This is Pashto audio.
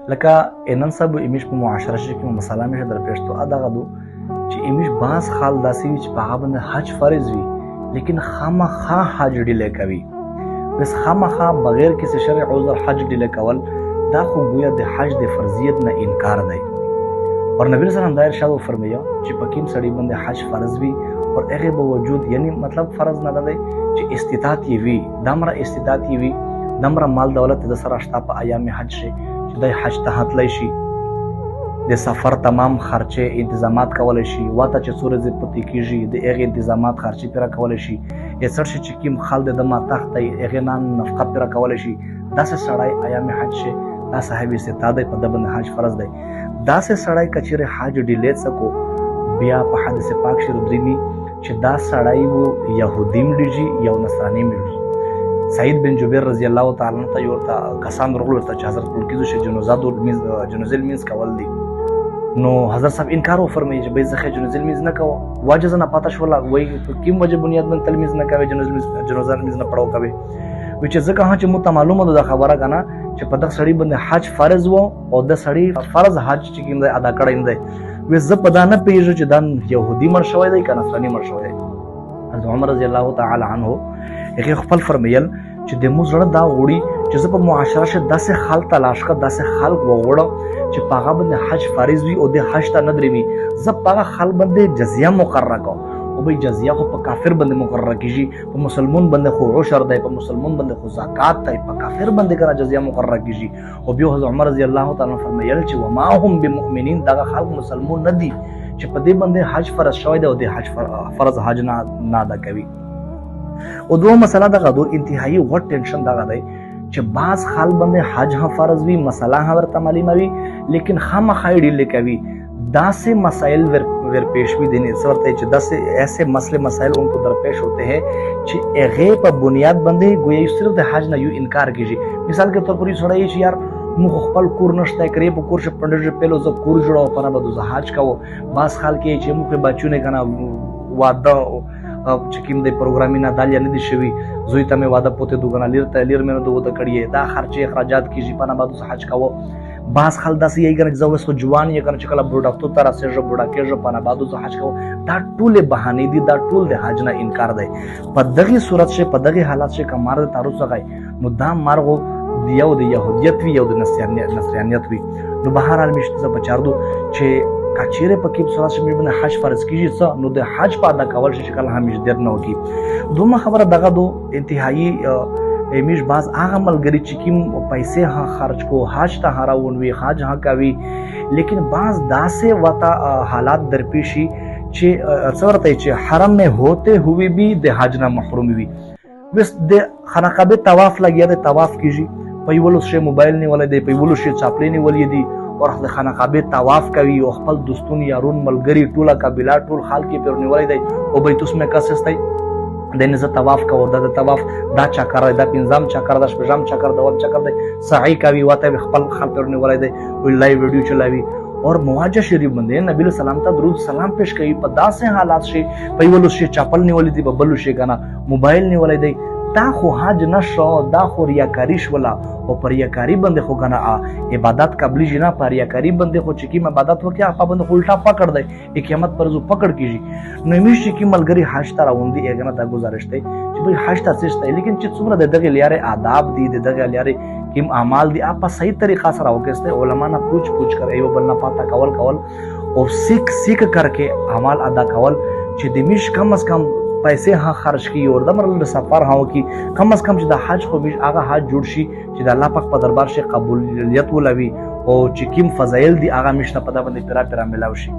لکه نن سبا ایمیش په معاشره کې مسله میشه در پیش تو ادغه دو چې ایمیش باز خال داسې وي چې په هغه باندې حج فرض وي لیکن خامخا حج ډیلی کوي. بس خامخا بغیر کسی شرع عذر حج ډیلی کول دا خو گویا د حج د فرضیت نه انکار دی. اور نبی صلی الله علیه وسلم دا ارشاد فرمایا چې پکیم سړی باندې حج فرض وي اور هغه باوجود یعنی مطلب فرض نه دی چې استطاعت یې وي دمره استطاعت یې وي دمره مال دولت د سره شته په ایام حج شي چې د حج ته هتلی شي د سفر تمام خرچه انتظامات کولای شي واته چې سورې پتی کیږي د هغه انتظامات خرچي پیرا کولای شي یې سر شي چې کیم خال د ما تخت هغه نان نفقه پیرا کولای شي داسې سړی ایام حج شي دا صاحب استطاعت په دبن حج فرض دی. داسې سړی کچره حج ډیلی سکو بیا په حدیث پاک شروع درمی چې دا سړی وو يهودیم لږی یو نصرانی لږی. سعید بن جبیر رضی الله تعالی عنہ ته یو کسان ورغلو ته چې حضرت کیدو شي جنازه المنز کول دي نو حضرت صاحب انکار وفرمایي چې به زخه جنازه المنز نه کوو واجه نه پاتہ شولا وای کوم وجه بنیاد باندې تلمیز نه کوي جنازه المنز نه پړاو کوي چې ځکه چې مو ته معلومه ده خبره کنه چې په دغه سړی باندې حج فرض وو او د سړی فرض حج چې کوم ادا کړی نه دی و زه په دا نه پیژنم چې دا يهودي مر شوی دی کنه نصرانی مر شوی دی. حضرت عمر رضی الله تعالی عنہ هغه خپل فرمایل چې د مو زړه دا غوړي چې زه په معاشره شه داسې خال تلاش کړ داسې خلق وغوړم چې په هغه باندې حج فرض وي او د حج ته نه درېمي زه په هغه خل باندې جزیه مقرره کوم او به جزیه خو په کافر باندې مقرره کیږي په مسلمان باندې خو عشر دی په مسلمان باندې خو زکات دی په کافر باندې کنه جزیه مقرره کیږي او بیا حضرت عمر رضی الله تعالی فرمایل چې وما هم بمؤمنین دغه خلق مسلمان نه دي چې په دې باندې حج فرض شوی دی او د حج فرض حج نه ادا کوي. او دوه مسله دغه دو انتهایی غټ ټینشن دغه دی چې بعض خال باندې حج هم فرض وي مسله هم ورته معلومه وي لیکن خامخا ډیلی کوي داسې مسائل ور پیش بھی دینے سورتے چې داسې ایسے مسائل ان کو درپیش ہوتے ہیں چې هغه په بنیاد باندې گویا صرف د حج نه یو انکار کیږي. مثال کے طور پر یې سړی چې یار مو خپل کور نشته کړی په کور ش پندر پهلو ز کور جوړو پر به د حج کاو باس خال کې چې مو په بچونه کنه واده چې کوم د پروګرامي نه دالیا نه دي شوی زوی ته مې واده پوته دوګنا لیر مې نه دوه کړی دا خرچه اخراجات کیږي په نه بعد حج کاو باس خل داسې یې کنه زو وسو جوان یې کنه چې کله بروډکټو تر اسه بوډا کېږي په نه بعد حج کاو دا ټول بهانه دي دا ټول د حج نه انکار دی. په دغه صورت شه په دغه حالت شه کمار د تعرض غي نو دا مرغو دیو د يهودیت وی یو د نصرانیت وی نو بهر حال مشته بچاردو چې کچيره پکې صورت شه مې باندې حج فرض کیږي نو د حج په ادا کول شي کله همیش ډیر نه وکی. دومره خبره دغه دو انتهایی امیش باز هغه ملګری چې کوم پیسې ها خرج کو حج ته هراون وی حج ها کوي لیکن باز داسې وتا حالات درپیشي چې څورته چې حرم میں ہوتے ہوئے بھی د حج نه محروم وي. بس د خانه کعبه طواف لګیا د طواف کیږي په یولو شی موبایل نه ولې دی په یولو شی چاپلې نه ولې دی اور د خانه کعبه طواف کوي او خپل دوستون یارون ملګری ټوله قبیله ټول خال کې پر نیولې دی او بیت اس میں کاسستای دنه ز طواف کوو د طواف دا چکر دا پنځم چکر د شپږم چکر د وب چکر دی سعی کوي وته خپل خال پر نیولې دی او لایو ویډیو چلاوي اور مواجه شریف باندې نبی سلام ته درود سلام پیش کوي په داسې حالات شي په یولو شي چاپل نیولې دی ببلو شي کنه موبایل نیولې دی دا خو حج نشو دا خو ریاکاری شولا او پر ریاکاری باندې خو کنه عبادت قبلی جنا پر ریاکاری باندې خو چې کی عبادت وکیا په باندې الټا پکړ دی قیامت پر زو پکړ کیږي نو میشي کی ملګری حج ته راوندي اګنه دا گزارش دی چې به حج ته سشته لیکن چې څومره دغه لیاره آداب دي دغه لیاره کیم اعمال دي اپ صحیح طریقہ سره وکسته علما نه پوچھ کر ایو بلنا پاتا کول او سیک کر کے اعمال ادا کول چې د میش کم از کم پیسې ها خرج کی اور د مرل سفر هاو کی کم از کم چې د حج خو میش هغه حج جوړ شي چې د الله پاک په دربار شي قبولیت ولوي او چې کیم فضایل دي هغه میش نه پدا باندې پیرا ملاوي شي.